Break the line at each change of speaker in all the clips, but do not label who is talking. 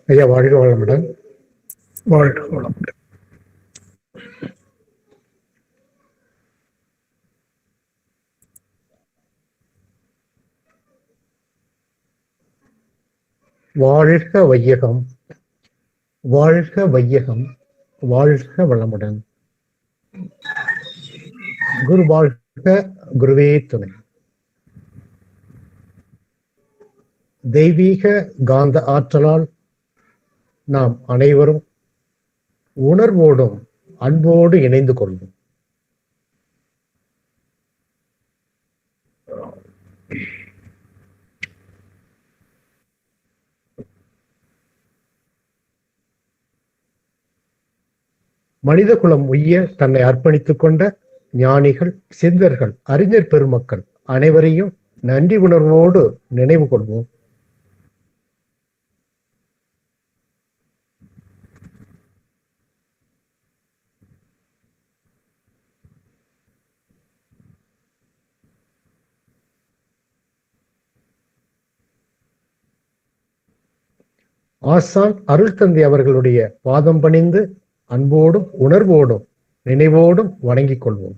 ஐயா வாழ்க வளமுடன்.
வாழ்க வளமுடன்.
வாழ்க வையகம், வாழ்க வையகம், வாழ்க வளமுடன். குரு வாழ்க, குருவே துணை. தெய்வீக காந்த ஆற்றலால் நாம் அனைவரும் உணர்வோடும் அன்போடு இணைந்து கொள்வோம். மனித குலம் உய்ய தன்னை அர்ப்பணித்துக் கொண்ட ஞானிகள், சித்தர்கள், அறிஞர் பெருமக்கள் அனைவரையும் நன்றி உணர்வோடு நினைவு கொள்வோம். ஆசான் அருள் தந்தை அவர்களுடைய பாதம் பணிந்து அன்போடும் உணர்வோடும் நினைவோடும் வணங்கிக் கொள்வோம்.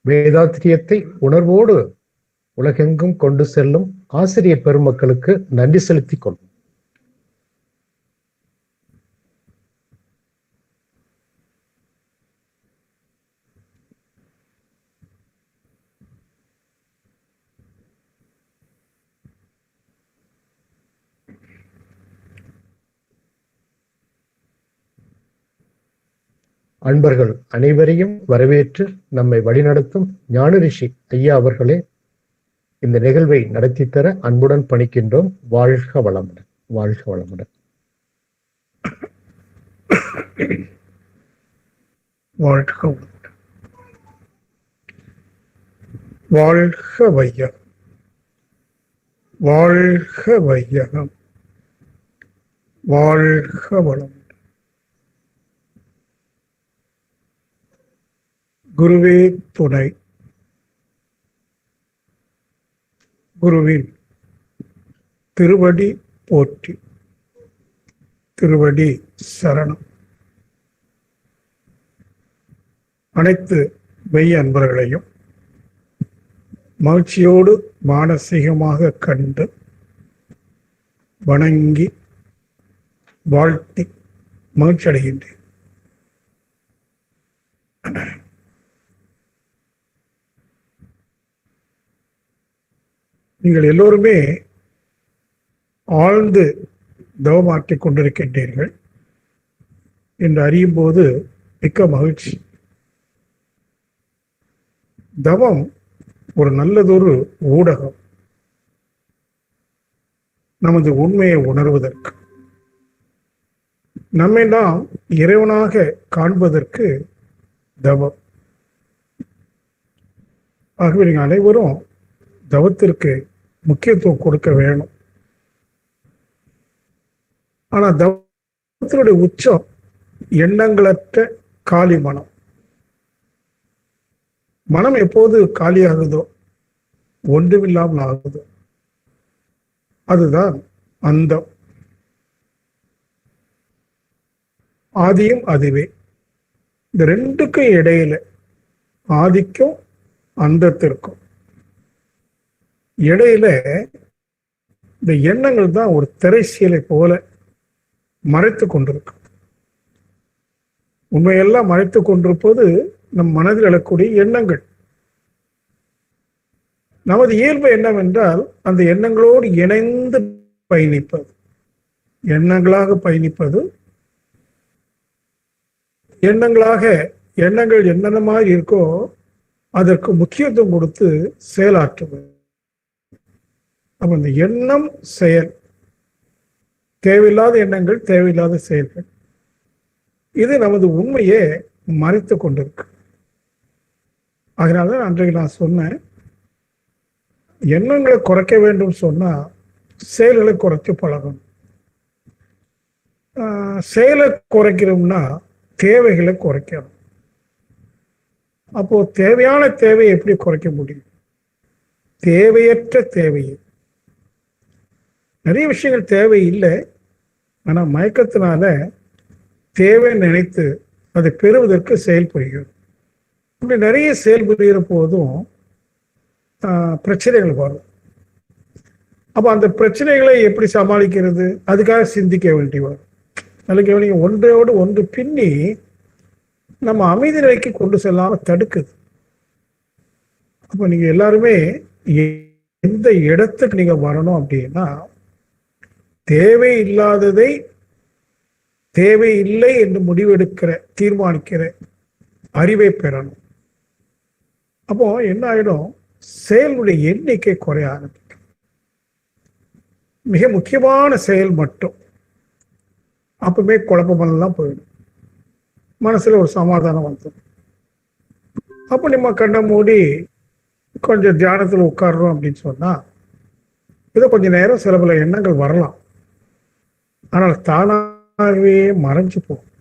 வேதாத்திரியத்தை உணர்வோடு உலகெங்கும் கொண்டு செல்லும் ஆசிரியர் பெருமக்களுக்கு நன்றி செலுத்திக் கொள்வோம். அன்பர்கள் அனைவரையும் வரவேற்று நம்மை வழிநடத்தும் ஞான ரிஷி ஐயா அவர்களே இந்த நிகழ்வை நடத்தி தர அன்புடன் பணிக்கின்றோம். வாழ்க வளமுடன், வாழ்க வளமுடன்.
வாழ்க வளமுடன். வாழ்க வையகம், வாழ்க வையகம், வாழ்க வளம். குருவே துணை. குருவின் திருவடி போற்றி, திருவடி சரணம். அனைத்து மெய் அன்பர்களையும் மகிழ்ச்சியோடு மானசீகமாக கண்டு வணங்கி வாழ்த்தி மகிழ்ச்சி அடைகின்றேன். நீங்கள் எல்லோருமே ஆழ்ந்து தவமாற்றிக் கொண்டிருக்கின்றீர்கள் என்று அறியும் போது மிக்க மகிழ்ச்சி. தவம் ஒரு நல்லதொரு ஊடகம் நமது உண்மையை உணர்வதற்கு, நம்மை நாம் இறைவனாக காண்பதற்கு தவம். ஆகவே நீங்கள் அனைவரும் தவத்திற்கு முக்கியத்துவம் கொடுக்க வேணும். ஆனா தவத்தினுடைய உச்சம் எண்ணங்களற்ற காலி மனம். மனம் எப்போது காலியாகுதோ, ஒன்றுமில்லாமல் ஆகுதோ, அதுதான் அந்தம். ஆதியும் அதுவே. இந்த ரெண்டுக்கும் இடையில ஆதிக்கும் அந்தத்திற்கும் இடையில இந்த எண்ணங்கள் தான் ஒரு திரைச்சீலை போல மறைத்து கொண்டிருக்கும். உண்மையெல்லாம் மறைத்து கொண்டிருப்பது நம் மனதில் எழக்கூடிய எண்ணங்கள். நமது இயல்பு என்னவென்றால் அந்த எண்ணங்களோடு இணைந்து பயணிப்பது, எண்ணங்களாக பயணிப்பது, எண்ணங்கள் என்னென்ன மாதிரி இருக்கோ அதற்கு முக்கியத்துவம் கொடுத்து செயலாற்றுவது. அப்ப இந்த எண்ணம் செயல், தேவையில்லாத எண்ணங்கள், தேவையில்லாத செயல்கள், இது நமது உண்மையை மறைத்து கொண்டிருக்கு. அதனால அன்றைக்கு நான் சொன்னேன், எண்ணங்களை குறைக்க வேண்டும் சொன்னா செயல்களை குறைத்து பழகணும். செயலை குறைக்கிறோம்னா தேவைகளை குறைக்கணும். அப்போ தேவையான தேவையை எப்படி குறைக்க முடியும்? தேவையற்ற தேவையை, நிறைய விஷயங்கள் தேவை இல்லை, ஆனா மயக்கத்தினால தேவை நினைத்து அதை பெறுவதற்கு செயல்புரிகிறது. அப்படி நிறைய செயல்புரிகிற போதும் பிரச்சனைகள் வரும். அப்போ அந்த பிரச்சனைகளை எப்படி சமாளிக்கிறது? அதுக்காக சிந்திக்க வேண்டி வரும். அதுக்கு ஒன்றோடு ஒன்று பின்னி நம்ம அமைதி நிலைக்கு கொண்டு செல்லாம தடுக்குது. அப்போ நீங்க எல்லாருமே எந்த இடத்துக்கு நீங்க வரணும் அப்படின்னா, தேவையில்லாததை தேவையில்லை என்று முடிவெடுக்கிற, தீர்மானிக்கிற அறிவை பெறணும். அப்போ என்ன ஆயிடும்? செயலுடைய எண்ணிக்கை குறைய ஆரம்பிக்கும். மிக முக்கியமான செயல் மட்டும் அப்பவுமே குழப்பமெல்லாம் போயிடும். மனசுல ஒரு சமாதானம் வந்துடும். அப்போ நம்ம கண்ணை மூடி கொஞ்சம் தியானத்தில் உட்கார்றோம் அப்படின்னு சொன்னா, ஏதோ கொஞ்ச நேரம் சில பல எண்ணங்கள் வரலாம், ஆனால் தானாகவே மறைஞ்சு போகும்.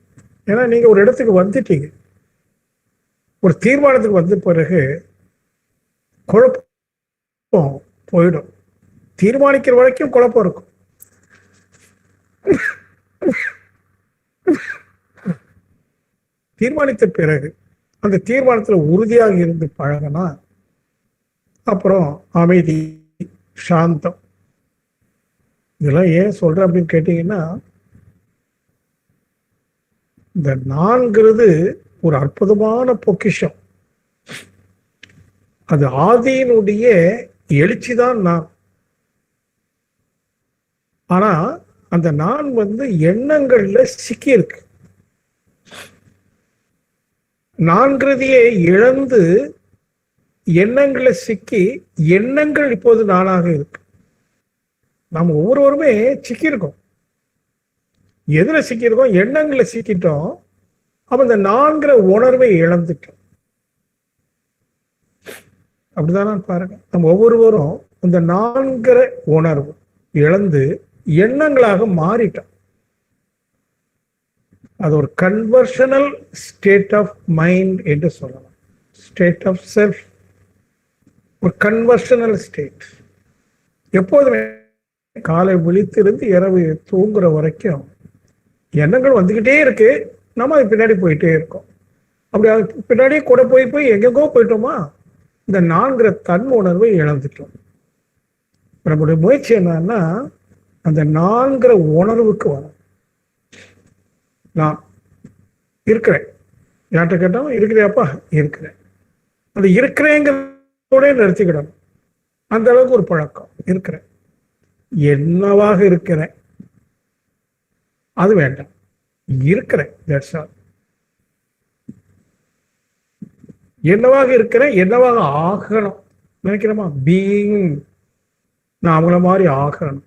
ஏன்னா நீங்க ஒரு இடத்துக்கு வந்துட்டீங்க, ஒரு தீர்மானத்துக்கு வந்த பிறகு குழப்பம் போயிடும். தீர்மானிக்கிற வரைக்கும் குழப்பம் இருக்கும். தீர்மானித்த பிறகு அந்த தீர்மானத்துல உறுதியாக இருந்து பழகினா அப்புறம் அமைதி, சாந்தம். இதெல்லாம் ஏன் சொல்றேன் அப்படின்னு கேட்டீங்கன்னா, இந்த நான்கிறது ஒரு அற்புதமான பொக்கிஷம். அது ஆதியினுடைய எழுச்சிதான் நான். ஆனா அந்த நான் எண்ணங்கள்ல சிக்கி இருக்கு. நான்கிறதையே இழந்து எண்ணங்களை சிக்கி, எண்ணங்கள் இப்போது நானாக இருக்கு. நம்ம ஒவ்வொருவருமே சிக்கியிருக்கோம். எதுல சிக்கியிருக்கோம்? எண்ணங்களை சிக்கிட்டோம். அப்ப இந்த நான்கிற உணர்வை இழந்துட்டோம். அப்படிதானே பாருங்க. நம்ம ஒவ்வொருவரும் இந்த நான்கிற உணர்வு இழந்து எண்ணங்களாக மாறிட்டோம். அது ஒரு கன்வர்ஷனல் ஸ்டேட் ஆஃப் மைண்ட் என்று சொல்லலாம். ஸ்டேட் ஆஃப் செல்ஃப், ஒரு கன்வர்ஷனல் ஸ்டேட். எப்போதுமே காலை விழித்திருந்து இரவு தூங்குற வரைக்கும் எண்ணங்கள் வந்துகிட்டே இருக்கு, நம்ம அது பின்னாடி போயிட்டே இருக்கோம். அப்படி அது பின்னாடியே கூட போய் போய் எங்கெங்கோ போயிட்டோமா, இந்த நான்கிற தன் உணர்வை இழந்துட்டோம். நம்முடைய முயற்சி என்னன்னா, அந்த நான்கிற உணர்வுக்கு வர. நான் இருக்கிறேன், யார்கிட்ட கேட்டாலும் இருக்கிறியாப்பா? இருக்கிறேன். அந்த இருக்கிறேங்கிறதோட நிறுத்திக்கிடணும். அந்த அளவுக்கு ஒரு பழக்கம். இருக்கிறேன், என்னவாக இருக்கிறேன் அது வேண்டாம், இருக்கிறேன். That's all. என்னவாக இருக்கிறேன், என்னவாக ஆகணும் நினைக்கிறோமா? பீயிங், நான் அவங்கள மாதிரி ஆகணும்.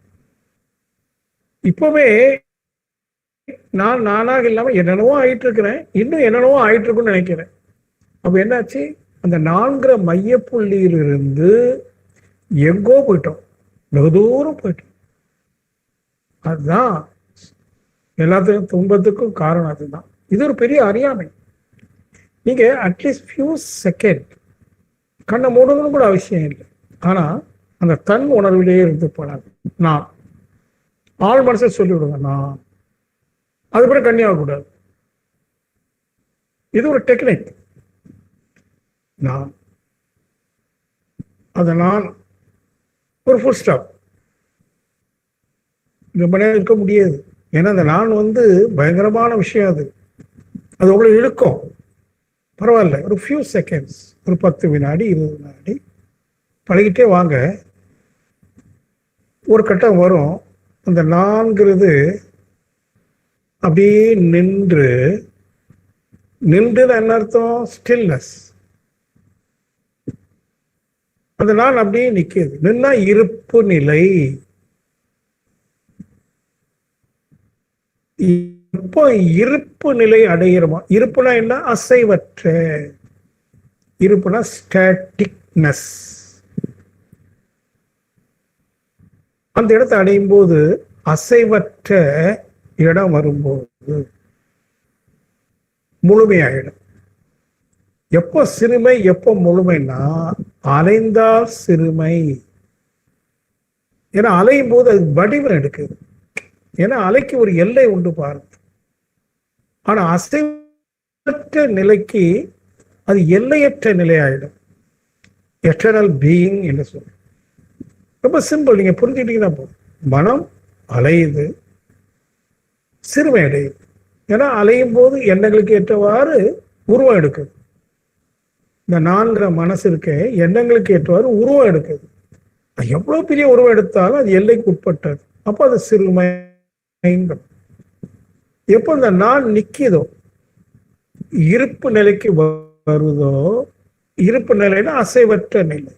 இப்பவே நான் நானாக இல்லாம என்னென்னவோ ஆயிட்டு இருக்கிறேன், இன்னும் என்னென்னவோ ஆயிட்டு இருக்குன்னு நினைக்கிறேன். அப்ப என்னாச்சு? அந்த நான்கிற மையப்புள்ளியிலிருந்து எங்கோ போயிட்டோம், வெகு தூரம் போயிட்டோம். அதுதான் எல்லாத்துக்கும் துன்பத்துக்கும் காரணம். அதுதான். இது ஒரு பெரிய அறியாமை. நீங்க அட்லீஸ்ட் ஃபியூ செகண்ட் கண்ணை மூடணும்னு கூட அவசியம் இல்லை. ஆனா அந்த தன் உணர்விலேயே இருந்து போனாங்க. நான் ஆள் மனசை சொல்லி விடுங்க, நான். அது கூட கண்ணியாகக்கூடாது. இது ஒரு டெக்னிக். நான், அது நான் ஒரு ஃபுல் ஸ்டாப். ரொம்ப நேரம் இருக்க முடியாது. ஏன்னா அந்த நான் பயங்கரமான விஷயம். அது உங்களை இழுக்கும். பரவாயில்ல, ஒரு ஃபியூ செகண்ட்ஸ், ஒரு 10 வினாடி 20 வினாடி பழகிட்டே வாங்க. ஒரு கட்டம் வரும், அந்த நான்கிறது அப்படியே நின்று. என்ன அர்த்தம்? ஸ்டில்னஸ். அந்த நான் அப்படியே நிற்கிது. நின்னா இருப்பு நிலை. இப்போ இருப்பு நிலை அடைகிறோமா? இருப்புனா என்ன? அசைவற்ற. இருப்புனா ஸ்டாட்டிக்னஸ். அந்த இடத்தை அடையும் போது, அசைவற்ற இடம் வரும்போது முழுமையாயிடும். எப்போ சிறுமை எப்போ முழுமைன்னா அலைந்தால் சிறுமை. ஏன்னா அலையும் போது அது வடிவம் எடுக்குது. ஏன்னா அலைக்கு ஒரு எல்லை உண்டு பாருங்க. ஆனா அசைவற்ற நிலைக்கு அது எல்லையற்ற நிலையாயிடும். எட்டர்னல் பீயிங் என்று சொல்ல ரொம்ப சிம்பிள். நீங்க புரிஞ்சுக்கிட்டீங்கன்னா போதும். மனம் அலையுது, சிறுமை அடையுது. ஏன்னா அலையும் போது எண்ணங்களுக்கு ஏற்றவாறு உருவம் எடுக்குது. இந்த நான்கிற மனசு இருக்க எண்ணங்களுக்கு ஏற்றவாறு உருவம் எடுக்குது. எவ்வளவு பெரிய உருவம் எடுத்தாலும் அது எல்லைக்கு உட்பட்டது. அப்போ அது சிறுமை. எப்போ இந்த நான் நிக்குதோ, இருப்பு நிலைக்கு வருதோ, இருப்பு நிலைன்னா அசைவற்ற நிலை.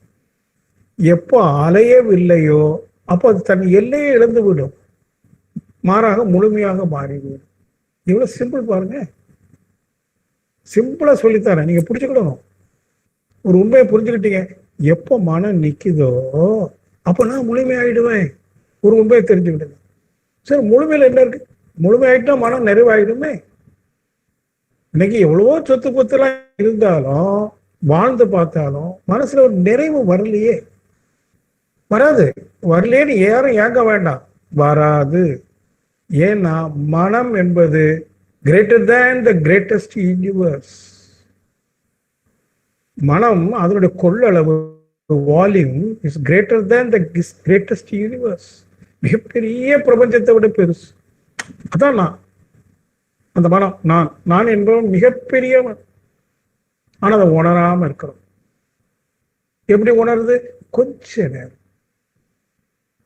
எப்போ அலையவில்லையோ அப்போ அது தன் எல்லையை இழந்து விடும், மாறாக முழுமையாக மாறிவிடும். இவ்வளவு சிம்பிள் பாருங்க. சிம்பிளா சொல்லித்தரேன், நீங்க புரிஞ்சுக்கிடணும். ஒரு உண்மையை புரிஞ்சுக்கிட்டீங்க. எப்போ மனம் நிக்குதோ அப்போ நான் முழுமையாயிடுவேன். ஒரு உண்மையை தெரிஞ்சுக்கிட்டேன். சரி, முழுமையில என்ன இருக்கு? முழுமையாயிட்டா மனம் நிறைவாயிடுமே. இன்னைக்கு எவ்வளவோ சொத்து பொத்துலாம் இருந்தாலும் வாழ்ந்து பார்த்தாலும் மனசுல ஒரு நிறைவு வரலையே. வராது. வரலேன்னு யாரும் ஏங்க வேண்டாம், வராது. ஏன்னா மனம் என்பது greater than the greatest universe. மனம் அதனுடைய கொள்ளளவு, volume is greater than the greatest universe. மிகப்பெரிய பிரபஞ்சத்தை விட பெருசு. அதான் நான். அந்த மனம் நான் என்பவன் மிகப்பெரியவன். ஆனா அதை உணராம இருக்கிறோம். எப்படி உணருது? கொஞ்ச நேரம்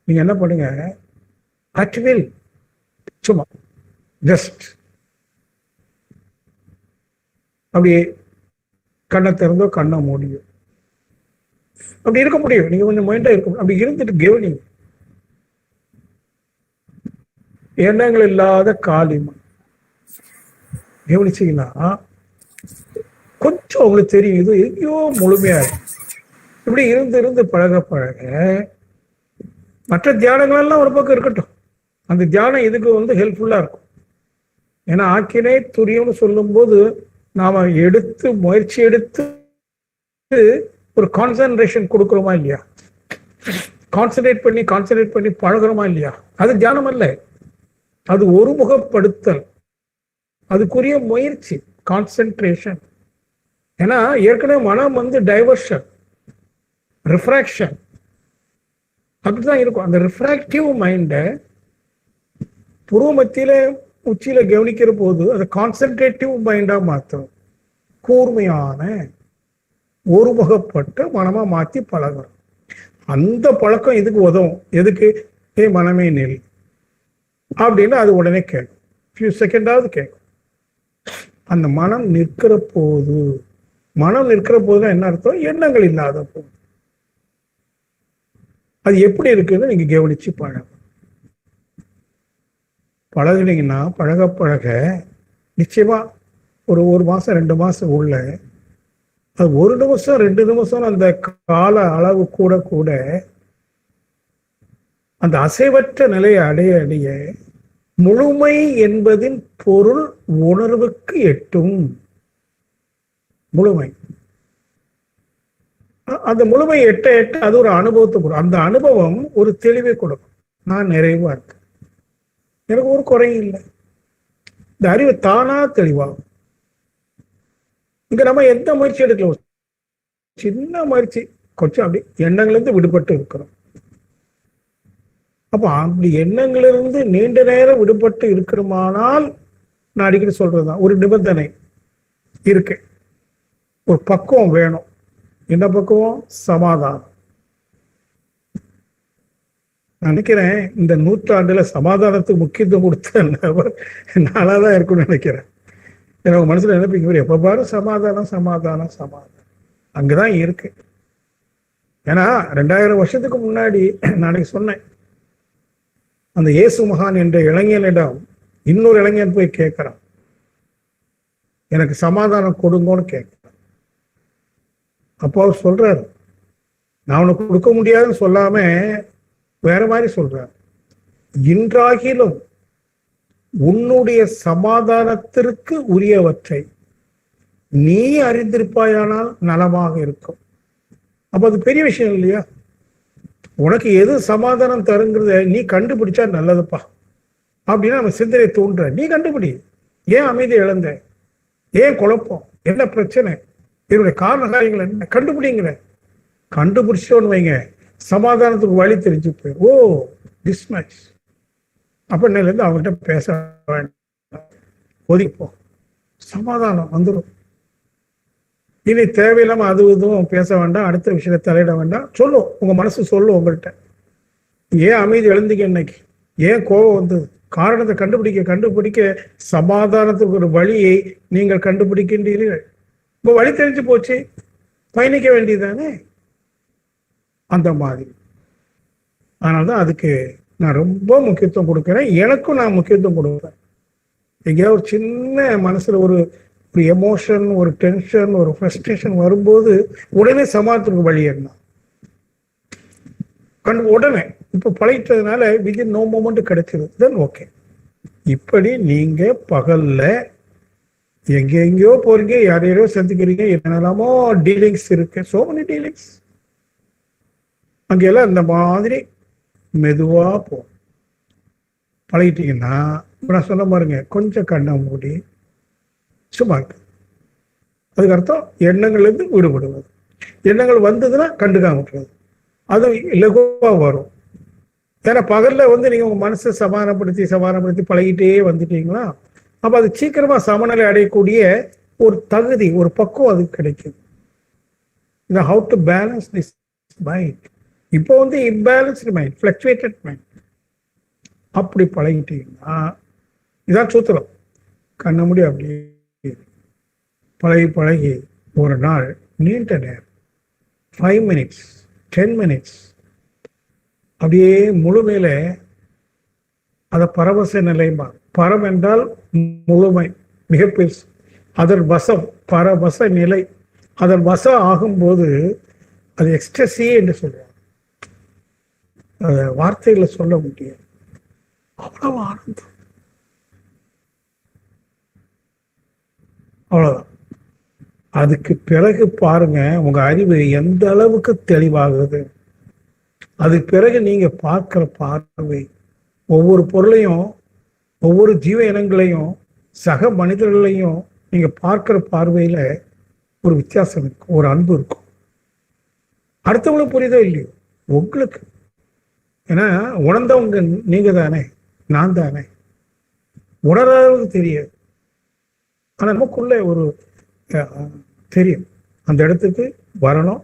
நீங்க என்ன பண்ணுங்க, அட்வில் சும்மா ஜஸ்ட் அப்படியே கண்ணை திறந்தோ கண்ணை மூடியோ அப்படி இருக்க முடியும். நீங்க கொஞ்சம் மைண்டா இருக்கும். அப்படி இருந்துட்டு கவனிங்க. எண்ணங்கள் இல்லாத காலிமன் கவனிச்சீங்கன்னா கொஞ்சம் உங்களுக்கு தெரியும், இது எங்கேயோ முழுமையா இருக்கு. இப்படி இருந்து பழக பழக மற்ற தியானங்கள் எல்லாம் ஒரு பக்கம் இருக்கட்டும், அந்த தியானம் இதுக்கு ஹெல்ப்ஃபுல்லா இருக்கும். ஏன்னா ஆக்கினை துரியம்னு சொல்லும் போது நாம முயற்சி எடுத்து ஒரு கான்சன்ட்ரேஷன் கொடுக்குறோமா இல்லையா? கான்சன்ட்ரேட் பண்ணி பழகிறோமா இல்லையா? அது தியானம் அல்ல, அது ஒருமுகப்படுத்தல், அதுக்குரிய முயற்சி, கான்சென்ட்ரேஷன். ஏன்னா ஏற்கனவே மனம் டைவர்ஷன், ரிஃப்ராக்ஷன் அப்படிதான் இருக்கும். அந்த ரிஃப்ராக்டிவ் மைண்டை புருவ மத்தியில உச்சியில கவனிக்கிற போது அதை கான்சென்ட்ரேட்டிவ் மைண்டா மாற்றும். கூர்மையான ஒருமுகப்பட்ட மனமா மாத்தி பழகிறோம். அந்த பழக்கம் இதுக்கு உதவும். எதுக்கு? மனமே நெல் அப்படின்னு அது உடனே கேட்கும். ஃபியூ செகண்டாவது கேட்கும். அந்த மனம் நிற்கிற போது என்ன அர்த்தம்? எண்ணங்கள் இல்லாத போது. அது எப்படி இருக்குன்னு நீங்க கவனிச்சு பழகுனீங்கன்னா பழக பழக நிச்சயமா ஒரு மாசம் 2 மாசம் உள்ள அது 1 நிமிஷம் 2 நிமிஷம் அந்த கால அளவு கூட அந்த அசைவற்ற நிலையை அடைய முழுமை என்பதின் பொருள் உணர்வுக்கு எட்டும். முழுமை, அந்த முழுமை எட்ட அது ஒரு அனுபவத்தை கொடுக்கும். அந்த அனுபவம் ஒரு தெளிவை கொடுக்கும். நான் நிறைவா இருக்கேன், எனக்கு ஒரு குறையும் இல்லை. இந்த அறிவு தானா தெளிவாகும். இங்க நம்ம எந்த முயற்சி எடுக்கல, சின்ன முயற்சி, கொஞ்சம் அப்படி எண்ணங்களிலிருந்து விடுபட்டு இருக்கிறோம். அப்போ அப்படி எண்ணங்களிலிருந்து நீண்ட நேரம் விடுபட்டு இருக்கிறோமானால், நான் அடிக்கடி சொல்றதுதான், ஒரு நிபந்தனை இருக்கு, ஒரு பக்குவம் வேணும். என்ன பக்குவம்? சமாதானம். நினைக்கிறேன் இந்த நூற்றாண்டுல சமாதானத்துக்கு முக்கியத்துவம் கொடுத்த நபர் நானாதான் இருக்கும்னு நினைக்கிறேன். எனக்கு மனசுல நினைப்பீங்க, எப்ப பாரு சமாதானம் சமாதானம் சமாதானம். அங்கதான் இருக்கு. ஏன்னா 2000 வருஷத்துக்கு முன்னாடி நான் சொன்னேன், அந்த இயேசு மகான் என்ற இளைஞனிடம் இன்னொரு இளைஞன் போய் கேட்கிறான், எனக்கு சமாதானம் கொடுங்கன்னு கேட்கிறான். அப்போ அவர் சொல்றாரு, நான் உனக்கு கொடுக்க முடியாதுன்னு சொல்லாம வேற மாதிரி சொல்றார், இன்றாகிலும் உன்னுடைய சமாதானத்திற்கு உரியவற்றை நீ அறிந்திருப்பாயானால் நலமாக இருக்கும். அப்ப அது பெரிய விஷயம் இல்லையா? உனக்கு எது சமாதானம் தருங்கிறத நீ கண்டுபிடிச்சா நல்லதுப்பா அப்படின்னா நம்ம சிந்தனை தோன்ற. நீ கண்டுபிடி. ஏன் அமைதி இழந்த? ஏன் குழப்பம்? என்ன பிரச்சனை? இதனுடைய காரண காரியங்கள் என்ன? கண்டுபிடிங்கிற. கண்டுபிடிச்சோன்னு வைங்க, சமாதானத்துக்கு வழி தெரிஞ்சு போய் ஓ திஸ் மேட்ச் அப்படின்னுலேருந்து அவங்ககிட்ட பேச வேண்டாம், ஒதுக்கிப்போம், சமாதானம் வந்துடும். இனி தேவையில்லாம அது இதுவும் பேச வேண்டாம், அடுத்த விஷயத்தை தலையிட வேண்டாம். சொல்லும், உங்க மனசு சொல்லும் உங்கள்கிட்ட. ஏன் அமைதி எழுந்தீங்க இன்னைக்கு? ஏன் கோபம் வந்தது? காரணத்தை கண்டுபிடிக்க சமாதானத்துக்கு ஒரு வழியை நீங்கள் கண்டுபிடிக்கின்றீர்கள். இப்போ வழி தெரிஞ்சு போச்சு, பயணிக்க வேண்டியதுதானே. அந்த மாதிரி. அதனால்தான் அதுக்கு நான் ரொம்ப முக்கியத்துவம் கொடுக்குறேன். எனக்கும் நான் முக்கியத்துவம் கொடுக்குறேன். எங்கேயாவது ஒரு சின்ன மனசுல ஒரு எமோஷன், ஒரு டென்ஷன், ஒரு ஃப்ரஸ்ட்ரேஷன் வரும்போது உடனே சமாதானத்துக்கு வழி என்ன உடனே இப்போ பழகிட்டதுனால விதின் நோ மொமெண்ட் கிடைச்சிருது, தென் ஓகே. இப்படி நீங்க பகல்ல எங்கெங்கயோ போறீங்க, யாரையோ சந்திக்கிறீங்க, என்னெல்லாமோ டீலிங்ஸ் இருக்கு, சோ மெனி டீலிங்ஸ். அங்கெல்லாம் இந்த மாதிரி மெதுவா போ பழகிட்டீங்கன்னா, நான் சொன்ன பாருங்க, கொஞ்சம் கண்ணை மூடி சும்மா இருக்கு. அதுக்கு அர்த்தம் எண்ணங்கள்ல இருந்து விடுபடுவது. எண்ணங்கள் வந்ததுன்னா கண்டுக்காம விட்டுறது. அது லகுவா வரும். ஏன்னா பகல்ல நீங்க உங்க மனசை சமாதானப்படுத்தி பழகிட்டே வந்துட்டீங்களா, அப்ப அது சீக்கிரமா சமநிலை அடையக்கூடிய ஒரு தகுதி, ஒரு பக்குவம் அதுக்கு கிடைக்கும். How to balance this mind. இப்போ இம்பேலன்ஸ்டு மைண்ட், ஃபிளக்சுவேட்டட் மைண்ட். அப்படி பழகிட்டீங்கன்னா இதான் சூத்திரம். கண்ண முடி அப்படியே பழகி ஒரு நாள் நீண்ட நேரம் 5 minutes 10 minutes அப்படியே முழுமையில அத பரவச நிலைமா. பரம் என்றால் முழுமை, மிகப்பெருசு. அதன் வசம், பரவச நிலை. அதன் வசம் ஆகும்போது அது எக்ஸ்டசி என்று சொல்லுவாங்க. வார்த்தைகளை சொல்ல முடியாது, அவ்வளவு ஆனந்தம். அவ்வளவுதான். அதுக்கு பிறகு பாருங்க உங்க அறிவு எந்த அளவுக்கு தெளிவாகுது. அதுக்கு பிறகு நீங்க பார்க்கிற பார்வை, ஒவ்வொரு பொருளையும், ஒவ்வொரு ஜீவ இனங்களையும், சக மனிதர்களையும் நீங்க பார்க்கிற பார்வையில ஒரு வித்தியாசம் இருக்கும், ஒரு அன்பு இருக்கும். அடுத்தவங்களுக்கு புரியுதோ இல்லையோ, உங்களுக்கு. ஏன்னா உணர்ந்தவங்க நீங்க தானே, நான் தானே. உணராதவங்களுக்கு தெரியாது. ஆனா நமக்குள்ள ஒரு தெரியும், அந்த இடத்துக்கு வரணும்,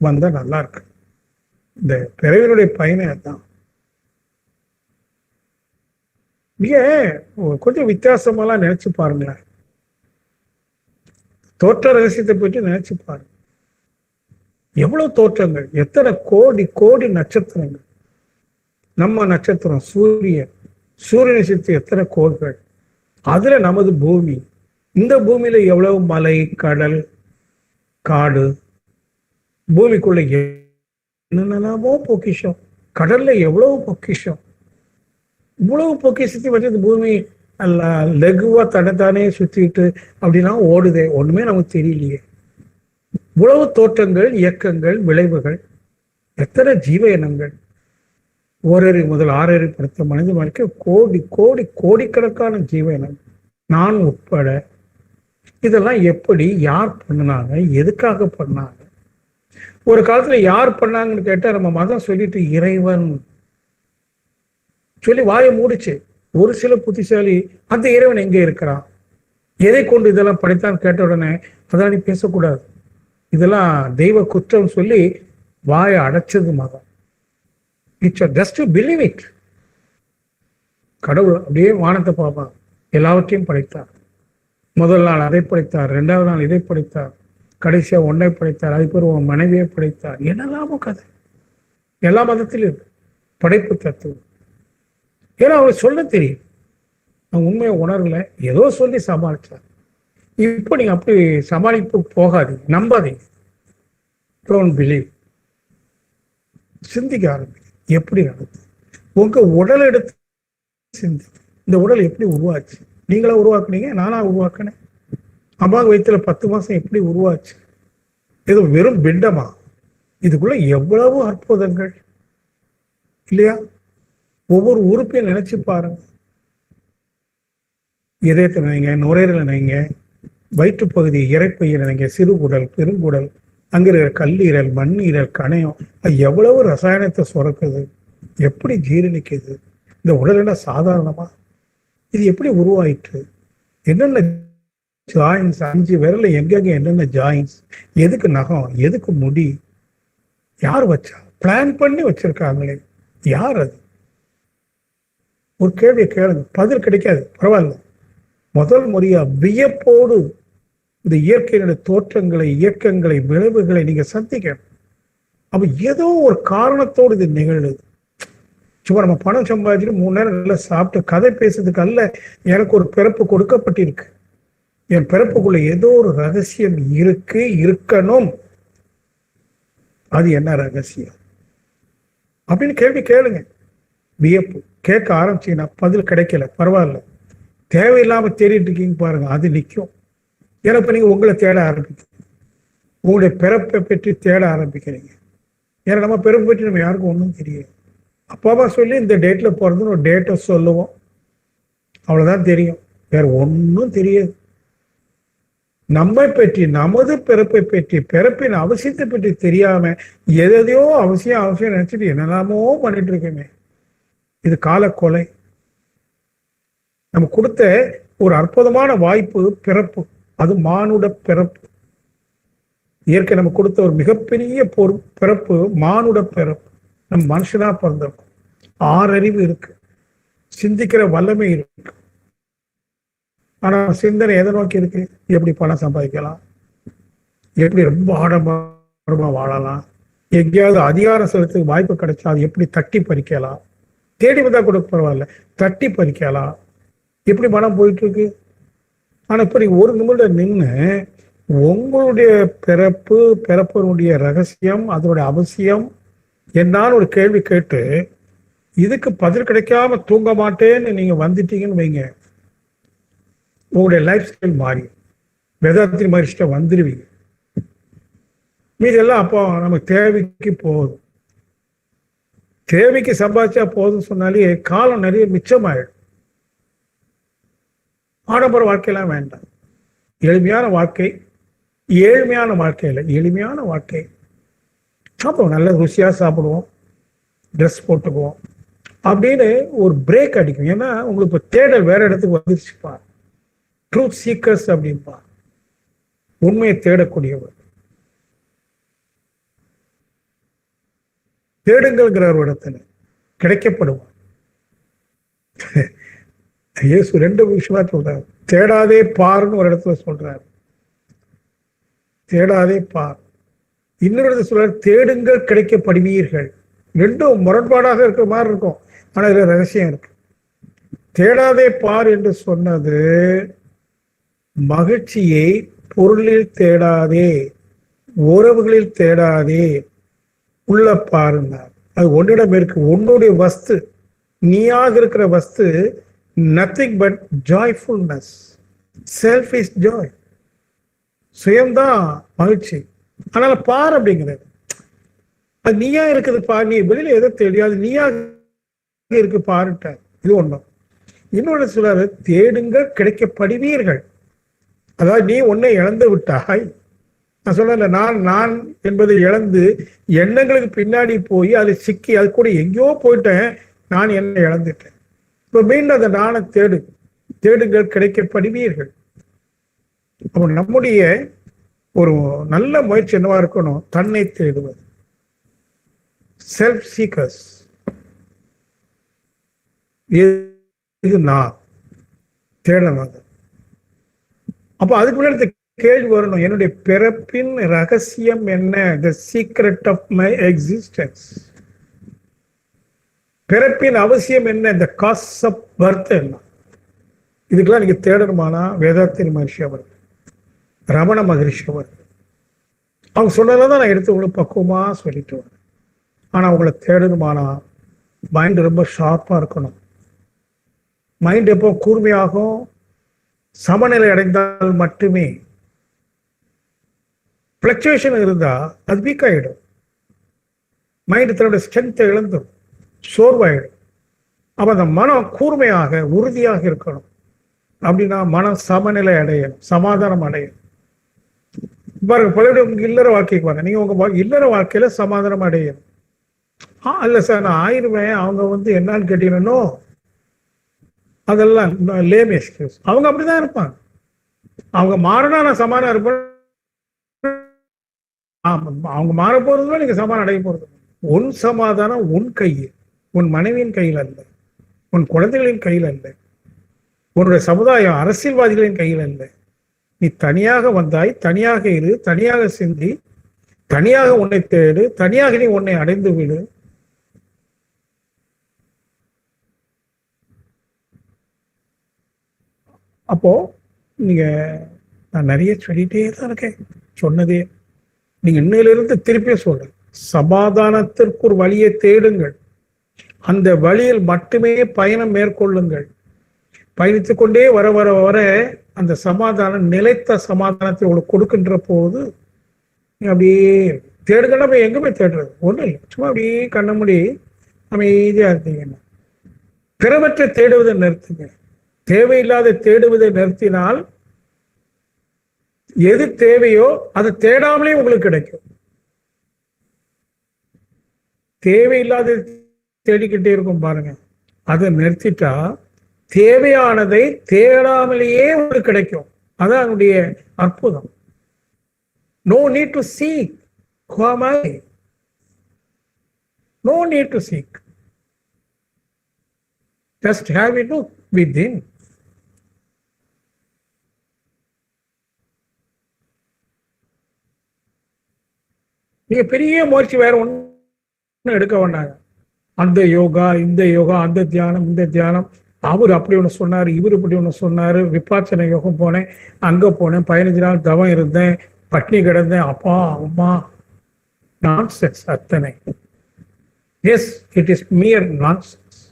வந்தா நல்லா இருக்கு. இந்த பிறவினுடைய பயனை தான். நீங்க கொஞ்சம் வித்தியாசமெல்லாம் நினைச்சு பாருங்களேன். தோற்ற ரகசியத்தை பற்றி நினைச்சு பாருங்க. எவ்வளவு தோற்றங்கள், எத்தனை கோடி கோடி நட்சத்திரங்கள். நம்ம நட்சத்திரம் சூரியன், சூரியனை சுற்றி எத்தனை கோள்கள், அதுல நமது பூமி. இந்த பூமியில எவ்வளவு மலை, கடல், காடு, பூமிக்குள்ள என்னென்னமோ பொக்கிஷம், கடல்ல எவ்வளவு பொக்கிஷம். இவ்வளவு பொக்கிஷத்தை வச்சு இந்த பூமி லகுவா தன்னைத்தானே சுத்திட்டு அப்படின்னா ஓடுதே, ஒண்ணுமே நமக்கு தெரியலையே. இவ்வளவு தோற்றங்கள், இயக்கங்கள், விளைவுகள், எத்தனை ஜீவ இனங்கள், ஓரறி முதல் ஆறறி படுத்த மனித வாழ்க்கை, கோடி கோடி கோடிக்கணக்கான ஜீவ இனங்கள், நான் உட்பட. இதெல்லாம் எப்படி, யார் பண்ணாங்க, எதுக்காக பண்ணாங்க? ஒரு காலத்துல யார் பண்ணாங்கன்னு கேட்டா நம்ம மதம் சொல்லிட்டு இறைவன் சொல்லி வாயை மூடிச்சு. ஒரு சில புத்திசாலி அந்த இறைவன் எங்க இருக்கிறான், எதை கொண்டு இதெல்லாம் படைத்தான் கேட்ட உடனே அதெல்லாம் நீ பேசக்கூடாது, இதெல்லாம் தெய்வ குற்றம் சொல்லி வாயை அடைச்சது மதம். Just believe it. கடவுள் அப்படியே வானத்தை பார்ப்பான், எல்லாவற்றையும் படைத்தார். முதல் நாள் அதை படைத்தார், 2வது நாள் இதை படைத்தார், கடைசியா ஒன்றை படைத்தார், அதுக்கு பிறகு உன் மனைவியை படைத்தார். என்னெல்லாமோ கதை. எல்லா மதத்திலும் இருக்கு படைப்பு தத்துவம். ஏன்னா அவர் சொல்ல தெரியும், அவன் உண்மையை உணரல, ஏதோ சொல்லி சமாளிச்சார். இப்போ நீங்க அப்படி சமாளிப்பு போகாதீங்க, நம்பாதீங்க. Don't believe. சிந்திக்க ஆரம்பிங்க. எப்படி நடக்குது உங்க உடல் எடுத்து சிந்தி. இந்த உடல் எப்படி உருவாச்சு? நீங்களா உருவாக்குனீங்க, நானா உருவாக்குனேன்? அம்மா வயிற்றுல 10 மாசம் எப்படி உருவாச்சு? இது வெறும் பிண்டமா? இதுக்குள்ள எவ்வளவு அற்புதங்கள் இல்லையா? ஒவ்வொரு உறுப்பையும் நினைச்சு பாருங்க. இதயத்தை நினைங்க, நுரையீரலை நினைங்க, வயிற்றுப்பகுதி, இறைப்பையை நினைங்க, சிறுகுடல், பெருங்குடல், அங்க இருக்கிற கல்லீரல், மண்ணீரல், கணையம், அது எவ்வளவு ரசாயனத்தை சுரக்குது, எப்படி ஜீரணிக்குது? இந்த உடல் என்ன சாதாரணமா? இது எப்படி உருவாயிற்று? என்னென்ன ஜாயின்ஸ், 5 விரல்ல எங்கெங்க என்னென்ன ஜாயின்ஸ், எதுக்கு நகம், எதுக்கு முடி, யார் வச்சா? பிளான் பண்ணி வச்சிருக்காங்களே, யார் அது? ஒரு கேள்வியை கேளுங்க, பதில் கிடைக்காது, பரவாயில்ல. முதல் முறையா வியப்போடு இந்த இயற்கையினுடைய தோற்றங்களை, இயக்கங்களை, விளைவுகளை நீங்க சந்திக்கணும். அப்ப ஏதோ ஒரு காரணத்தோடு இது நிகழுது. சும்மா நம்ம பணம் சம்பாதிச்சுட்டு 3 நேரம் நல்லா சாப்பிட்டு கதை பேசுறதுக்கு அல்ல. எனக்கு ஒரு பிறப்பு கொடுக்கப்பட்டிருக்கு. என் பிறப்புக்குள்ள ஏதோ ஒரு ரகசியம் இருக்கு, இருக்கணும். அது என்ன ரகசியம் அப்படின்னு கேள்வி கேளுங்க. வியப்பு கேட்க ஆரம்பிச்சீங்கன்னா பதில் கிடைக்கல, பரவாயில்ல. தேவையில்லாம தேடிட்டு இருக்கீங்க பாருங்க, அது நிற்கும். ஏன்னா இப்ப நீங்க உங்களை தேட ஆரம்பிக்கிறீங்க, உங்களுடைய பிறப்பை பற்றி தேட ஆரம்பிக்கிறீங்க. ஏன்னா நம்ம பிறப்பை பற்றி நம்ம யாருக்கும் ஒன்றும் தெரியாது. அப்பா அம்மா சொல்லி இந்த டேட்ல பிறந்துன்னு ஒரு டேட்டை சொல்லுவோம், அவ்வளவுதான் தெரியும், வேற ஒன்றும் தெரியாது. நம்மை பற்றி, நமது பிறப்பை பற்றி, பிறப்பின் அவசியத்தை பற்றி தெரியாம எதையோ அவசியம் நினைச்சிட்டு என்னெல்லாமோ பண்ணிட்டு இருக்கேமே. இது கால கொலை. நம்ம கொடுத்த ஒரு அற்புதமான வாய்ப்பு பிறப்பு, அது மானுட பிறப்பு. இயற்கை நம்ம கொடுத்த ஒரு மிகப்பெரிய பிறப்பு மானுட பிறப்பு. நம்ம மனுஷனா பிறந்திருக்கோம். 6 அறிவு இருக்கு, சிந்திக்கிற வல்லமை இருக்கு. ஆனா சிந்தனை எதை நோக்கி இருக்கு? எப்படி பணம் சம்பாதிக்கலாம், எப்படி ரொம்ப ஆடம்பரமா வாழலாம், எங்கேயாவது அதிகாரம் செலுத்த வாய்ப்பு கிடைச்சா அது எப்படி தட்டி பறிக்கலாம், தேடி வந்தா கூட பரவாயில்ல, தட்டி பறிக்கலாம், எப்படி மனம் போயிட்டு இருக்கு. ஆனா இப்ப நீங்க ஒரு நிமிடம் நின்று உங்களுடைய பிறப்பினுடைய ரகசியம், அதனுடைய அவசியம் என்னான்னு ஒரு கேள்வி கேட்டு இதுக்கு பதில் கிடைக்காம தூங்க மாட்டேன்னு நீங்க வந்துட்டீங்கன்னு வைங்க, உங்களுடைய லைஃப் ஸ்டைல் மாறி வேதாத்திரி மகிழ்ச்சிட்ட வந்துடுவீங்க. மீதெல்லாம் அப்போ நமக்கு தேவைக்கு போதும். தேவைக்கு சம்பாதிச்சா போதும் சொன்னாலே காலம் நிறைய மிச்சமாயிடும். ஆடம்பர வாழ்க்கையெல்லாம் வேண்டாம். எளிமையான வாழ்க்கை, ஏழ்மையான வாழ்க்கை இல்லை, எளிமையான வாழ்க்கை. சாப்பிடுவோம், நல்ல ருசியா சாப்பிடுவோம், ட்ரெஸ் போட்டுக்குவோம் அப்படின்னு ஒரு பிரேக் அடிக்கும். ஏன்னா உங்களுக்கு இப்போ தேடல் வேற இடத்துக்கு வந்துருச்சுப்பா. ட்ரூத் சீக்கர்ஸ் அப்படின்பா, உண்மையை தேடக்கூடியவர். தேடுங்கள்ங்கிற ஒரு இடத்துல கிடைக்கப்படுவார். இயேசு 2 விஷயமா சொல்றாரு. தேடாதே பாருன்னு ஒரு இடத்துல சொல்றாரு, தேடாதே பார். இன்னொரு இடத்துல சொல்றாரு, தேடுங்கள் கிடைக்கப்படுவீர்கள். 2 முரண்பாடாக இருக்கிற மாதிரி இருக்கும், ஆனா இதுல ரகசியம் இருக்கு. தேடாதே பார் என்று சொன்னது மகிழ்ச்சியை பொருளில் தேடாதே, உறவுகளில் தேடாதே, உள்ள பாருங்க. அது உன்னிடம் இருக்கு, உன்னுடைய வஸ்து, நீயாக இருக்கிற வஸ்து. Nothing but joyfulness, self is joy. சுயம்தான் மகிழ்ச்சி. அதனால பார் அப்படிங்கிறது அது நீயா இருக்குது பார். நீ வெளியில எதை தெரியாது, நீயா இருக்கு பாருட்ட. இது ஒண்ணும். இன்னொரு சிலர் தேடுங்கள் கிடைக்கப்படுவீர்கள். அதாவது நீ உன்னை இழந்து விட்டாய். நான் சொல்ல, நான் என்பதை இழந்து எண்ணங்களுக்கு பின்னாடி போய் அது சிக்கி அது கூட எங்கேயோ போயிட்டேன், நான் என்னை இழந்துட்டேன். இப்ப மீண்டும் அந்த நானை தேடுங்கள் கிடைக்கப்படுவீர்கள். அப்போ நம்முடைய ஒரு நல்ல முயற்சி என்னவா இருக்கணும்? தன்னை தேடுவது, செல்ஃப் சீக்கர்ஸ். இது நான் தேடணும். அப்ப அதுக்கு முன்னாடி கேள்வி வரணும், என்னுடைய பிறப்பின் ரகசியம் என்ன? The secret of my existence. பிறப்பின் அவசியம் என்ன? இந்த காஸ் ஆஃப் பர்த் என்ன? இதுக்கெல்லாம் நீங்க தேடணுமானா வேதாத்திரி மகர்ஷி அவர்கள், ரமண மகரிஷி அவர்கள், அவங்க சொன்னதான் நான் எடுத்து உங்களுக்கு பக்குவமா சொல்லிட்டு வரேன். ஆனா அவங்களை தேடணுமானா மைண்ட் ரொம்ப ஷார்ப்பா இருக்கணும். மைண்ட் எப்போ கூர்மையாகும்? சமநிலை அடைந்தால் மட்டுமே ஃப்ளக்சுவேஷன் இருந்தா அது வீக் ஆகிடும். மைண்டு தன்னோட ஸ்ட்ரென்த்தை இழந்துடும், சோர்வாயிடும். அப்ப அந்த மனம் கூர்மையாக உறுதியாக இருக்கணும். அப்படின்னா மனம் சமநிலை அடையணும், சமாதானம் அடையணும். பாருங்க, பழைய உங்க இல்லற வாழ்க்கைக்கு வாங்க. நீங்க உங்க இல்லற வாழ்க்கையில சமாதானம் அடையணும். இல்ல சார் நான் ஆயிடுவேன், அவங்க என்னன்னு கேட்டீங்கன்னா அதெல்லாம் லேம் எக்ஸ்கியூஸ். அவங்க அப்படிதான் இருப்பாங்க. அவங்க மாறினா நான் சமாதானம் இருப்பேன். அவங்க மாற போறதுல நீங்க சமாதானம் அடைய போறது. உன் சமாதானம் உன் கையில், உன் மனைவியின் கையில் அல்ல, உன் குழந்தைகளின் கையில் அல்ல, உன்னுடைய சமுதாயம் அரசியல்வாதிகளின் கையில் அல்ல. நீ தனியாக வந்தாய், தனியாக இரு, தனியாக சிந்தி, தனியாக உன்னை தேடு, தனியாக நீ உன்னை அடைந்து விடு. அப்போ நீங்க, நான் நிறைய சொல்லிட்டே தான் இருக்கேன், சொன்னதே நீங்க இன்னிலிருந்து திருப்பியே சொல்றேன். சமாதானத்திற்கு ஒரு வழியை தேடுங்கள், அந்த வழியில் மட்டுமே பயணம் மேற்கொள்ளுங்கள். பயணித்துக் கொண்டே வர வர வர அந்த சமாதானம், நிலைத்த சமாதானத்தை உங்களுக்கு கொடுக்கின்ற போது அப்படியே தேடுங்கன்னா போய் எங்க போய் தேடுறது ஒன்றும் இல்லை. சும்மா அப்படியே கண்ண மூடி அமைதியா இருந்தீங்கன்னா பிறவற்றை தேடுவதை நிறுத்துங்க. தேவையில்லாத தேடுவதை நிறுத்தினால் எது தேவையோ அதை தேடாமலே உங்களுக்கு கிடைக்கும். தேவையில்லாத தேடிக்கிட்டே இருக்கும் பாருங்க, அதை நிறுத்திட்டா தேவையானதை தேடாமலேயே உங்களுக்கு கிடைக்கும். அதான் அதனுடைய அற்புதம். No need to seek. No need to seek. Just have it within. நீங்க பெரிய முயற்சி வேற ஒன்றும் எடுக்க வேண்டாங்க. அந்த யோகா, இந்த யோகா, அந்த தியானம், இந்த தியானம், அவர் அப்படி ஒன்று சொன்னார், இவர் இப்படி ஒன்று சொன்னார், விபாசன யோகம் போனேன், அங்கே போனேன், 15 நாள் தவம் இருந்தேன், பட்னி கிடந்தேன், அப்பா அம்மா, நான்சென்ஸ் அத்தனை. Yes, it is mere nonsense.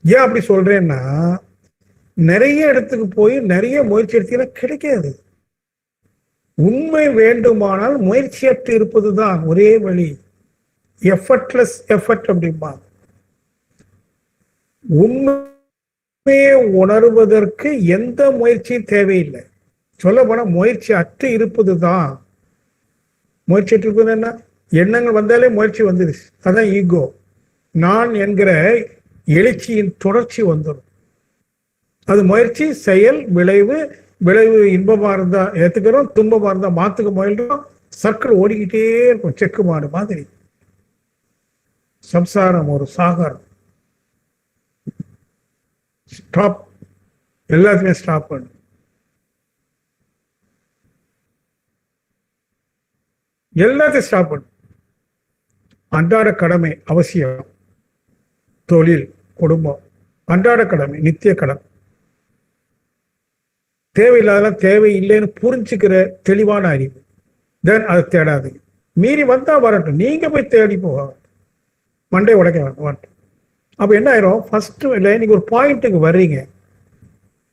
ஏன் அப்படி சொல்றேன்னா, நிறைய இடத்துக்கு போய் நிறைய முயற்சி எடுத்தீங்கன்னா கிடைக்காது. உண்மை வேண்டுமானால் முயற்சியற்று இருப்பதுதான் ஒரே வழி. எஃபர்ட்லெஸ் எஃபர்ட் அப்படிம்பா. உண்மையை உணர்வதற்கு எந்த முயற்சியும் தேவையில்லை. சொல்ல போனா முயற்சி அற்று இருப்பதுதான். முயற்சி அற்று இருப்பது என்ன? எண்ணங்கள் வந்தாலே முயற்சி வந்துடுச்சு. அதான் ஈகோ. நான் என்கிற எழுச்சியின் தொடர்ச்சி வந்துடும். அது முயற்சி, செயல், விளைவு. விளைவு இன்பமா இருந்தா ஏத்துக்கிறோம், துன்பமா இருந்தா மாத்துக்க முயல்றோம். சர்க்கிள் ஓடிக்கிட்டே இருக்கும், செக்கு மாடு மாதிரி. சம்சாரம் ஒரு சாகரம். ஸ்டாப். எல்லாத்தையுமே ஸ்டாப் பண்ணு. எல்லாத்தையும் ஸ்டாப் பண்ணு. அன்றாட கடமை அவசியம். தொழில், குடும்பம், அன்றாட கடமை, நித்திய கடமை. தேவையில்லாதெல்லாம் தேவை இல்லைன்னு புரிஞ்சுக்கிற தெளிவான அறிவு. தென் அதை தேடாதீங்க. மீறி வந்தா வரட்டும், நீங்க போய் தேடி போக மண்டை உடைக்க வரட்டும். அப்ப என்ன ஆயிரும்? ஃபர்ஸ்ட் இல்லை, நீங்க ஒரு பாயிண்ட்டுக்கு வர்றீங்க,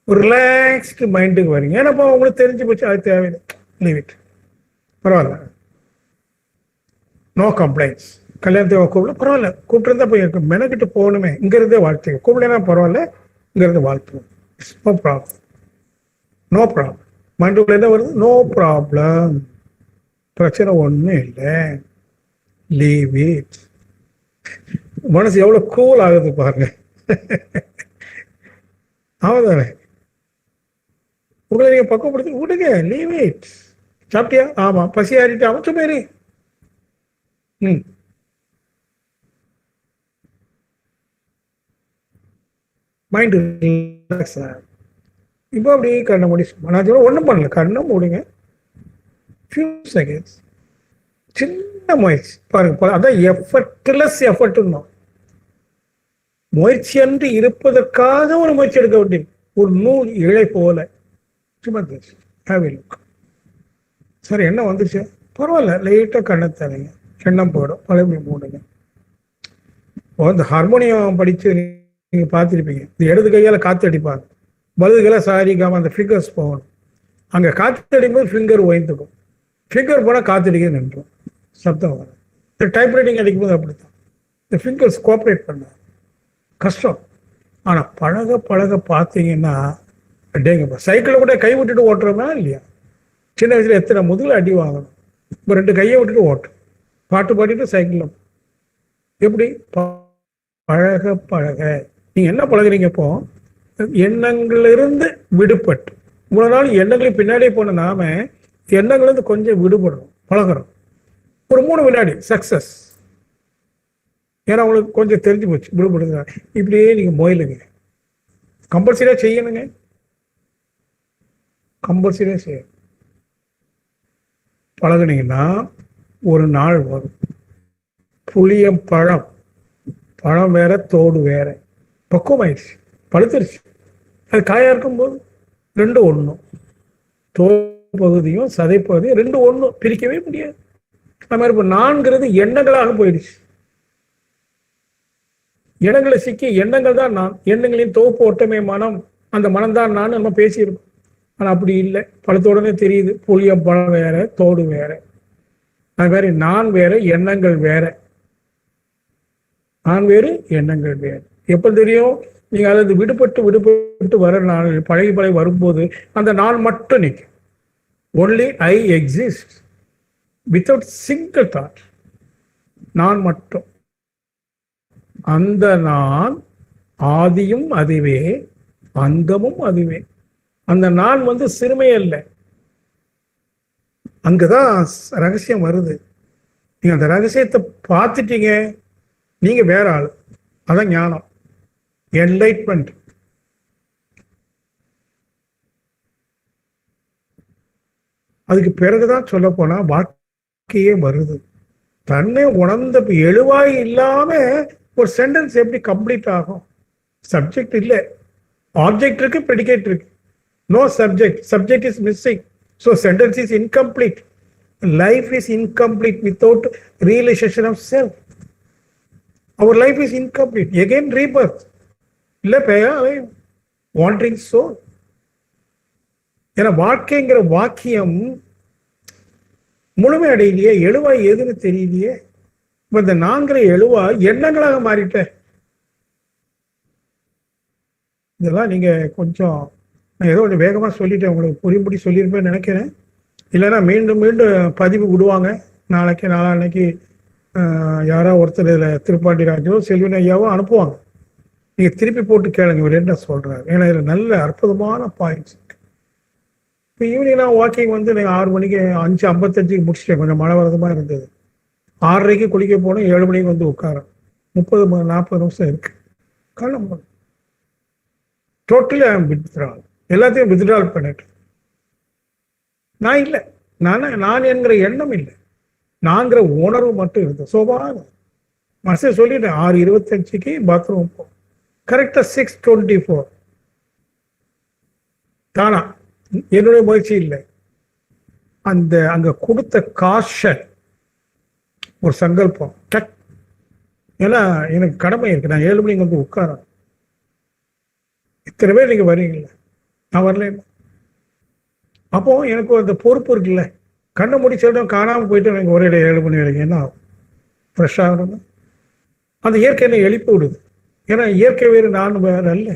ஒரு ரிலாக்ஸ்டு மைண்டுக்கு வர்றீங்க. ஏன்னா உங்களுக்கு தெரிஞ்சு போச்சு, அது தேவையில்லை, லீவ் இட், பரவாயில்ல, நோ கம்ப்ளைண்ட்ஸ். கல்யாணத்தை கூப்பிட பரவாயில்ல, கூப்பிட்டுருந்தா போய் மெனக்கிட்டு போகணுமே, இங்க இருந்தே வாழ்த்துங்க. கூப்பிடனா பரவாயில்ல, இங்க இருந்து வாழ்த்துவோம். No problem, no problem. மைண்டுக்குள்ள என்ன வருது? நோ ப்ராப்ளம், பிரச்சனை ஒண்ணும் இல்லை, லீவ் இட். மனசு எவ்வளவு கூல் ஆகுது பாருங்க. ஆமாதானே? உங்களை நீங்க பக்குவப்படுத்தி விடுங்க, லீவ் இட். சாப்பிட்டியா? ஆமா. பசி ஆறிட்டு அமைச்சு போயிரு. Mind relax. இப்போ அப்படி கண்ணை மூடி, நான் சொல்ல ஒன்றும் பண்ணல, கண்ணை மூடுங்க, ஃபியூ செகண்ட்ஸ், சின்ன முயற்சி பாருங்க. அதான் எஃபர்ட்லெஸ் எஃபர்ட்னு. முயற்சி அன்று இருப்பதற்காக ஒரு முயற்சி எடுக்க வேண்டியது. ஒரு நூல் இழை போல சும்மா சரி, என்ன வந்துருச்சு பரவாயில்ல, லைட்டாக கண்ணை தரீங்க, எண்ணம் போயிடும், பழமை மூடுங்க. இந்த ஹார்மோனியம் படிச்சு நீங்க பார்த்துருப்பீங்க, இந்த இடது கையால காத்து அடிப்பாங்க, வலது கையில சாரி காம அந்த ஃபிகர்ஸ் போகணும். அங்கே காற்று அடிக்கும்போது ஃபிங்கர் ஓய்ந்துக்கும், ஃபிங்கர் போனால் காற்று அடிக்க நின்றும், சப்தம் வரும். இந்த டைப்ரைட்டிங் அடிக்கும்போது அப்படித்தான். இந்த ஃபிங்கர்ஸ் கோஆப்ரேட் பண்ண கஷ்டம். ஆனால் பழக பழக பார்த்தீங்கன்னா டேங்கப்பா. சைக்கிளில் கூட கை விட்டுட்டு ஓட்டுறோமா இல்லையா? சின்ன வயசுல எத்தனை முதல்ல அடி வாங்கணும். இப்போ 2 கையை விட்டுட்டு ஓட்டும், பாட்டு பாடிட்டு சைக்கிளில். எப்படி பழக பழக நீங்கள் என்ன பழகுறீங்க? இப்போ எண்ணங்களிலிருந்து விடுபட்டு இவ்வளோ நாள் எண்ணங்களை பின்னாடியே போன நாம எண்ணங்கள்லேருந்து கொஞ்சம் விடுபடுறோம், பழகிறோம். ஒரு 3 வினாடி சக்ஸஸ். ஏன்னா உங்களுக்கு கொஞ்சம் தெரிஞ்சு போச்சு விடுபடுங்க. இப்படியே நீங்கள் மொயிலுங்க, கம்பல்சரியாக செய்யணுங்க, கம்பல்சரியாக செய்யணும். பழகுனீங்கன்னா ஒரு நாள் வரும். புளியம் பழம், பழம் வேற தோடு வேற, பக்குவமாயிடுச்சு, பழுத்துருச்சு. அது காயாக இருக்கும்போது 2 ஒன்று, தோல் பகுதியும் சதை பகுதியும் 2 ஒன்று, பிரிக்கவே முடியாது. அது மாதிரி இப்போ நான்கிறது எண்ணங்களாக போயிடுச்சு. எண்ணங்களை சிக்கி எண்ணங்கள் தான் நான், எண்ணங்களின் தொகுப்பு ஒட்டமே மனம், அந்த மனம் தான் நான் நம்ம பேசியிருக்கோம். ஆனால் அப்படி இல்லை. பழத்தோடனே தெரியுது புளியம் பழம் வேற தோடு வேற. அது மாதிரி நான் வேற எண்ணங்கள் வேற, நான் வேறு எண்ணங்கள் வேறு. எப்போ தெரியும்? நீங்கள் அதாவது விடுபட்டு விடுபட்டு வர நாள் பழகி பழகி வரும்போது அந்த நான் மட்டும் நிற்கும். Only I exist without single thought. நான் மட்டும். அந்த நான் ஆதியும் அதுவே, அந்தமும் அதுவே. அந்த நான் சிறுமை அல்ல. அங்கதான் ரகசியம் வருது. நீங்க அந்த ரகசியத்தை பார்த்துட்டீங்க, நீங்க வேற ஆள். அதான் ஞானம், என்லைட்மெண்ட். அதுக்கு பிறகுதான் சொல்ல போனா வாழ்க்கையே வருது. தன்னை உணர்ந்த எழுவாய் இல்லாம ஒரு சென்டென்ஸ் எப்படி கம்ப்ளீட் ஆகும்? சப்ஜெக்ட் இல்லை, ஆப்ஜெக்ட் இருக்கு, ப்ரெடிகேட் இருக்கு. No subject, subject is missing. So sentence is incomplete. Life is incomplete without realization of self. Our life is incomplete. Again rebirth. இல்லை பேயா வாண்டரிங் சோல். ஏன்னா வாழ்க்கைங்கிற வாக்கியம் முழுமை அடையிலையே, எழுவாய் எதுன்னு தெரியலையே. இப்ப இந்த நான்கிற எழுவா எண்ணங்களாக மாறிட்ட. இதெல்லாம் நீங்க கொஞ்சம், நான் ஏதோ கொஞ்சம் வேகமா சொல்லிட்டேன், உங்களுக்கு புரியும்படி சொல்லியிருப்பேன்னு நினைக்கிறேன். இல்லைன்னா மீண்டும் மீண்டும் பதிவு விடுவாங்க. நாளைக்கு நாளான்னைக்கு யாரோ ஒருத்தர் இதில் திருப்பாண்டிராஜோ செல்வின் ஐயாவோ அனுப்புவாங்க. நீங்க திருப்பி போட்டு கேளுங்க இவர் என்ன சொல்றாரு. ஏன்னா இதில் நல்ல அற்புதமான பாயிண்ட்ஸ் இருக்கு. இப்போ ஈவினிங் நான் வாக்கிங் நீங்கள் 6 மணிக்கு 5:55 முடிச்சிட்டேன். கொஞ்சம் மழை வரதுமா இருந்தது. 6:30க்கு குளிக்க போனோம், 7 மணிக்கு உட்காரோம். 30-40 நிமிஷம் இருக்கு. காலம் டோட்டலி வித்ட்ரால், எல்லாத்தையும் வித்ட்ரால் பண்ணிட்டு. நான் இல்லை, நான் என்கிற எண்ணம் இல்லை, நான்கிற உணர்வு மட்டும் இருந்தது. சோபாக மனசை சொல்லிட்டேன். 6:25க்கு பாத்ரூம் போ, கரெக்டா 6:24. தானா, என்னுடைய முயற்சி இல்லை. அந்த அங்க கொடுத்த காஷன், ஒரு சங்கல்பம். ஏன்னா எனக்கு கடமை இருக்கு, நான் 7 மணிக்கு உட்காரேன். இத்தனை பேர் நீங்க வரீங்கல்ல, நான் வரல. அப்போ எனக்கு அந்த பொறுப்பு இருக்குல்ல. கண்ணை முடிச்சிடும் காணாம போயிட்டு எனக்கு ஒரே 7 மணி வரைக்கும் என்ன ஆகும்? ஃப்ரெஷ் ஆகணும். அந்த இயற்கை என்னை எழுப்பி விடுது. ஏன்னா இயற்கை வேறு, நான் வேற அல்ல.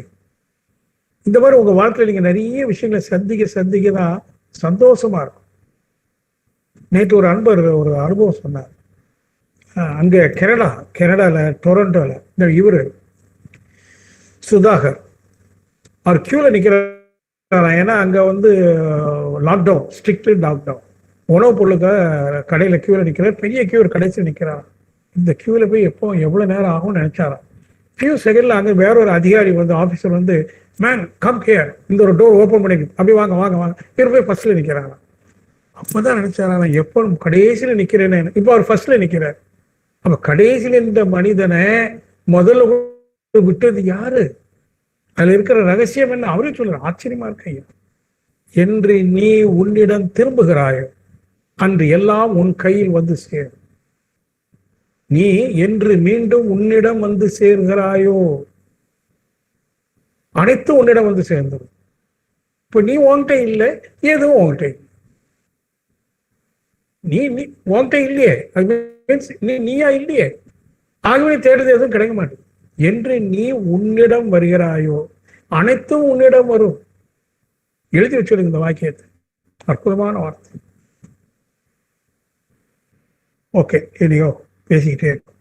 இந்த மாதிரி உங்க வாழ்க்கையில் நீங்க நிறைய விஷயங்களை சந்திக்க தான் சந்தோஷமா இருக்கும். நேற்று ஒரு அன்பர் ஒரு அனுபவம் சொன்னார். அங்க கனடால டொரண்டோல இந்த இவரு சுதாகர் அவர் கியூல நிக்கிறார். ஏன்னா அங்க லாக்டவுன், ஸ்ட்ரிக்ட் லாக்டவுன். உணவுப் பொருளுக்காக கடையில கியூல நிக்கிறார். பெரிய கியூ கடைசியில் நிக்கிறார். இந்த கியூல போய் எவ்வளவு நேரம் ஆகும்னு நினைச்சாராம். ஃபியூ செகண்ட்ல அங்க வேற ஒரு அதிகாரி ஆபீசர் மேன் கம் கேர், இந்த ஒரு டோர் ஓப்பன் பண்ணி அப்படி வாங்க வாங்க வாங்க. இவர் போய் ஃபர்ஸ்ட்ல நிக்கிறாங்க. அப்பதான் நினைச்சாரா, நான் எப்போ கடைசியில நிக்கிறேன்னு. இப்ப அவர் ஃபர்ஸ்ட்ல நிக்கிறார். அப்ப கடைசியில் இந்த மனிதனை முதல்ல விட்டது யாரு? அதுல இருக்கிற ரகசியம் என்ன? அவரே சொல்ற. ஆச்சரியமா இருக்க. என்று நீ உன்னிடம் திரும்புகிறாயோ அன்று எல்லாம் உன் கையில் சேரும். நீ என்று மீண்டும் உன்னிடம் சேர்கிறாயோ அனைத்தும் உன்னிடம் சேர்ந்தது. இப்போ நீ உன்கிட்ட இல்லை, எதுவும் உன்கிட்ட இல்லை. நீ நீ உன்கிட்ட இல்லையே, அது மீன்ஸ் நீயா இல்லையே, ஆகவே தேடுறது எதுவும் கிடைக்க மாட்டேங்குது. என்று நீ உன்னிடம் வருகிறாயோ அனைத்தும் உன்னிடம் வரும். எழுதி வச்சுடுங்க இந்த வாக்கியத்தை, அற்புதமான வார்த்தை. ஓகே, இல்லையோ பேசிக்கிட்டே இருக்கும்.